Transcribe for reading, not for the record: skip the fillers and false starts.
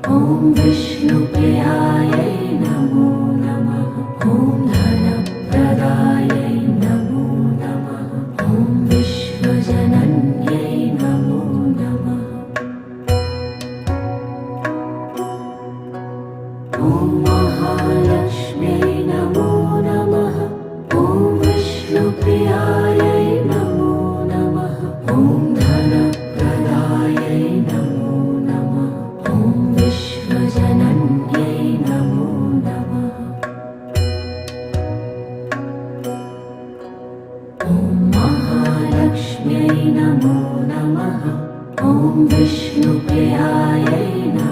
ॐ विष्णुप्रियायै नमो नमः। ॐ धनप्रदायै नमो नमः। ॐ विश्वजनन्यै नमो नमः। ॐ महालक्ष्म्यै नमो नमः। ॐ विष्णुप्रियायै नमो नमः। ॐ धनप्रदायै नमो नमः। ॐ विश्वजनन्यै नमो नमः। ॐ महालक्ष्म्यै नमो नमः। ॐ विष्णुप्रियायै नमो